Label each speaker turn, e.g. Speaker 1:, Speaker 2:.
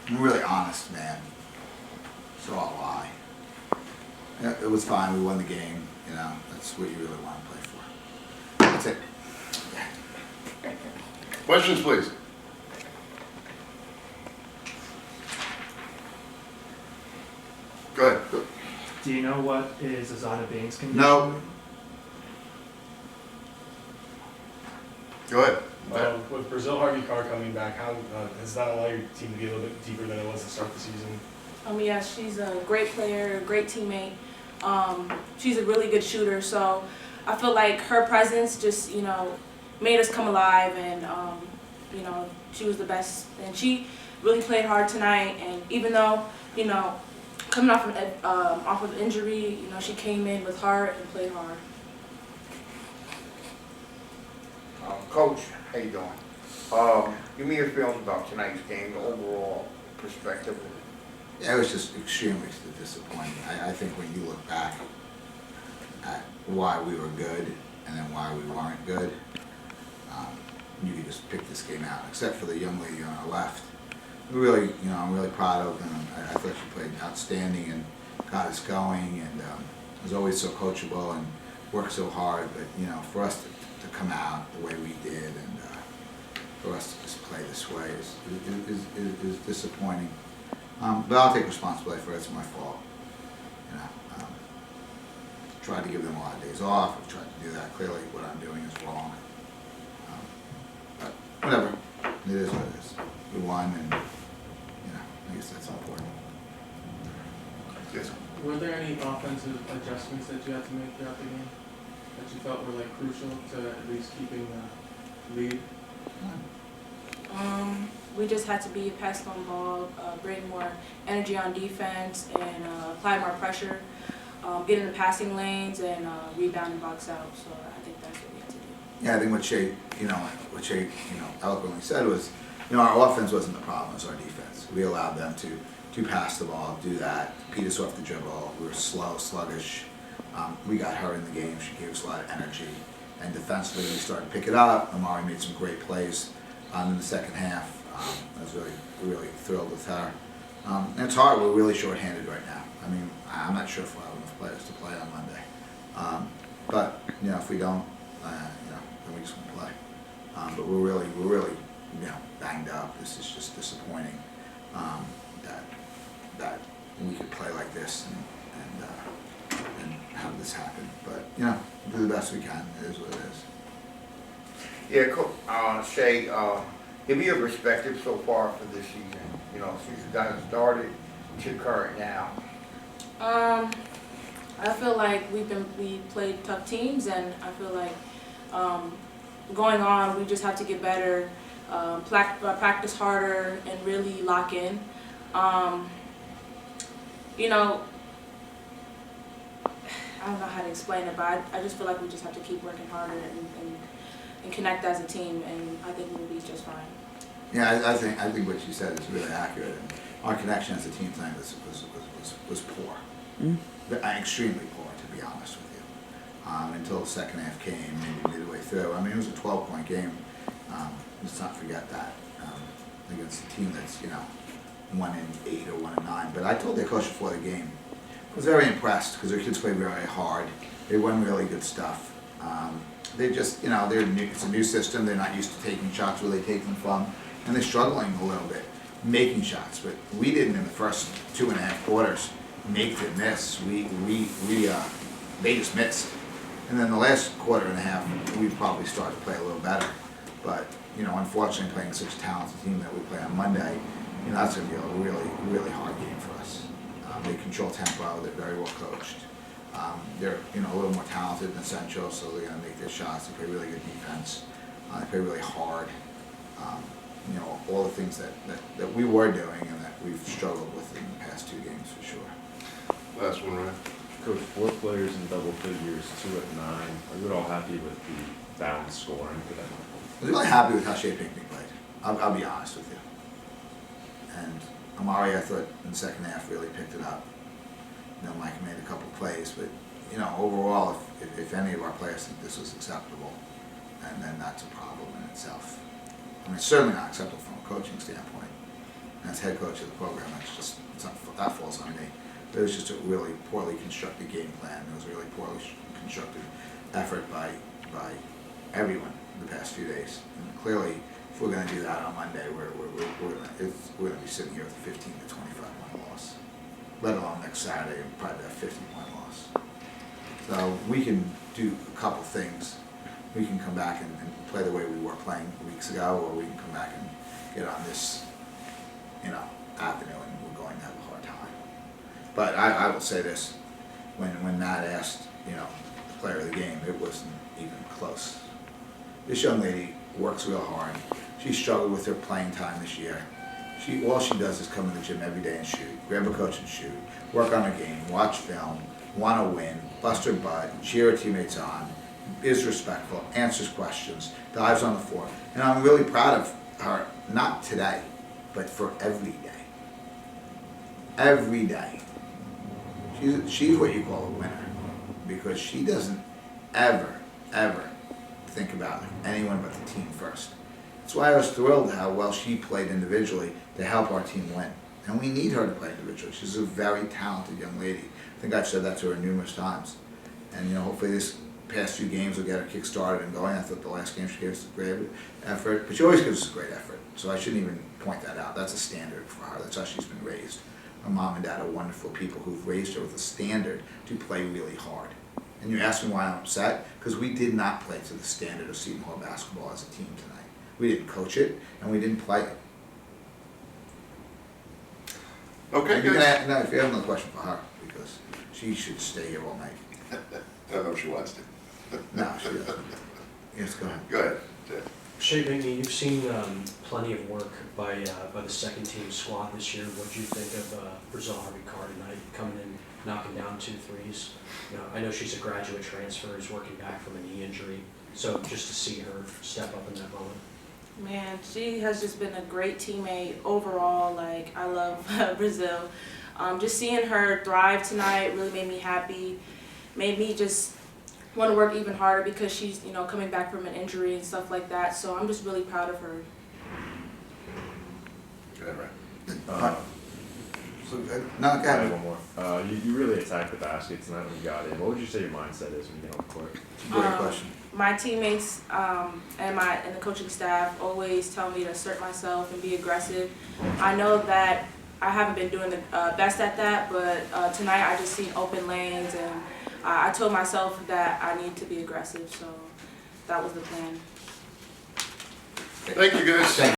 Speaker 1: I'm a really honest man, so I'll lie. Yeah, it was fine. We won the game. You know, that's what you really want to play for. That's it. Yeah.
Speaker 2: Questions, please. Go ahead.
Speaker 3: Do you know what is Azada Bain's condition?
Speaker 1: No.
Speaker 2: Go ahead.
Speaker 4: With Brazil Harvey Carr coming back, how does that allow your team to be a little bit deeper than it was to start the season?
Speaker 5: Yeah, she's a great player, a great teammate. She's a really good shooter, so I feel like her presence just, made us come alive, and, she was the best. And she really played hard tonight, and even though, coming off of injury, she came in with heart and played hard.
Speaker 6: Coach, how you doing? Give me your feelings about tonight's game, the overall perspective.
Speaker 1: Yeah, it was just extremely disappointing. I think when you look back at why we were good and then why we weren't good, you could just pick this game out, except for the young lady on our left. We really, I'm really proud of her. I thought she played outstanding and got us going, and was always so coachable and worked so hard. But for us to come out the way we did, and for us to just play this way is disappointing. But I'll take responsibility for it. It's my fault. Tried to give them a lot of days off. I've tried to do that. Clearly, what I'm doing is wrong. But whatever. It is what it is. We won, and I guess that's important.
Speaker 2: Yes.
Speaker 3: Were there any offensive adjustments that you had to make throughout the game that you felt were crucial to at least keeping the lead?
Speaker 5: We just had to be a pass on ball, bring more energy on defense, and apply more pressure, get in the passing lanes, and rebound and box out. So I think that's what we had to do.
Speaker 1: Yeah, I think what Shay, eloquently said was, our offense wasn't the problem; it was our defense. We allowed them to pass the ball, do that, beat us off the dribble. We were slow, sluggish. We got her in the game. She gave us a lot of energy, and defensively we started to pick it up. Amari made some great plays in the second half. I was really thrilled with her. And it's hard. We're really short-handed right now. I mean, I'm not sure if we'll have enough players to play on Monday. But if we don't, then we just won't play. But we're really banged up. This is just disappointing that we could play like this and have this happen. But we'll do the best we can. It is what it is.
Speaker 6: Yeah, Coach, Shay, give me your perspective so far for this season. Since you guys started to current now.
Speaker 5: I feel like we played tough teams, and I feel like going on, we just have to get better, practice harder, and really lock in. I don't know how to explain it, but I just feel like we just have to keep working harder and connect as a team, and I think we'll be just fine.
Speaker 1: Yeah, I think what you said is really accurate. And our connection as a team tonight was poor, extremely poor, to be honest with you. Until the second half came, maybe midway through. I mean, it was a 12-point game. Let's not forget that against a team that's 1-8 or 1-9. But I told their coach before the game, I was very impressed because their kids played very hard. They won really good stuff. They just, it's a new system. They're not used to taking shots where they take them from, and they're struggling a little bit making shots. But we didn't in the first 2.5 quarters make them miss. They just missed. And then the last quarter and a half, we probably started to play a little better. But unfortunately, playing such a talented team that we play on Monday, that's going to be a really, really hard game for us. They control tempo. They're very well coached. They're a little more talented than Central, so they're going to make their shots. They play really good defense. They play really hard. All the things that we were doing and that we've struggled with in the past 2 games for sure.
Speaker 2: Last one, Ryan.
Speaker 7: Coach, 4 players in double figures, 2 at 9. Are you at all happy with the balanced scoring for them?
Speaker 1: I was really happy with how Shailyn Pinkney played. I'll be honest with you. And Amari, I thought in the second half really picked it up. Mike made a couple plays, but overall, if any of our players think this was acceptable, and then that's a problem in itself. I mean, it's certainly not acceptable from a coaching standpoint. And as head coach of the program, that falls on me. It was just a really poorly constructed game plan. It was a really poorly constructed effort by everyone the past few days. And clearly, if we're going to do that on Monday, we're going to be sitting here with a 15 to 25 point loss, let alone next Saturday and probably a 50 point loss. So we can do a couple things. We can come back and play the way we were playing weeks ago, or we can come back and get on this, avenue, and we're going to have a hard time. But I will say this: when Matt asked, player of the game, it wasn't even close. This young lady works real hard. She struggled with her playing time this year. All she does is come in the gym every day and shoot, grab a coach and shoot, work on a game, watch film, want to win, bust her butt, cheer her teammates on, is respectful, answers questions, dives on the floor. And I'm really proud of her, not today, but for every day. Every day. She's what you call a winner, because she doesn't ever think about anyone but the team first. That's why I was thrilled how well she played individually to help our team win. And we need her to play individually. She's a very talented young lady. I think I've said that to her numerous times. And hopefully this past few games will get her kick-started and going. I thought the last game she gave us a great effort, but she always gives us a great effort. So I shouldn't even point that out. That's a standard for her. That's how she's been raised. Her mom and dad are wonderful people who've raised her with a standard to play really hard. And you ask me why I'm upset? Because we did not play to the standard of Seton Hall basketball as a team tonight. We didn't coach it, and we didn't play it.
Speaker 2: Okay,
Speaker 1: If you
Speaker 2: guys.
Speaker 1: have another question for her, because she should stay here all night.
Speaker 2: I don't know if she wants to.
Speaker 1: No, she doesn't. Yes, go ahead.
Speaker 2: Go ahead, Jay.
Speaker 8: Shailyn Pinkney, you've seen plenty of work by the second team squad this year. What do you think of Bozzella Harvey-Carr tonight, coming in, knocking down 2 threes? I know she's a graduate transfer, who's working back from a knee injury. So just to see her step up in that moment.
Speaker 5: Man, she has just been a great teammate overall. I love Brazil. Just seeing her thrive tonight really made me happy. Made me just want to work even harder, because she's, coming back from an injury and stuff like that. So I'm just really proud of her.
Speaker 2: Go ahead,
Speaker 1: No,
Speaker 2: Ryan.
Speaker 1: go
Speaker 7: I have
Speaker 1: ahead.
Speaker 7: one more. You really attacked the basket tonight when you got in. What would you say your mindset is when you get on the court?
Speaker 1: Great question.
Speaker 5: My teammates and the coaching staff always tell me to assert myself and be aggressive. I know that I haven't been doing the best at that, but tonight I just seen open lanes, and I told myself that I need to be aggressive, so that was the plan.
Speaker 2: Thank you, guys.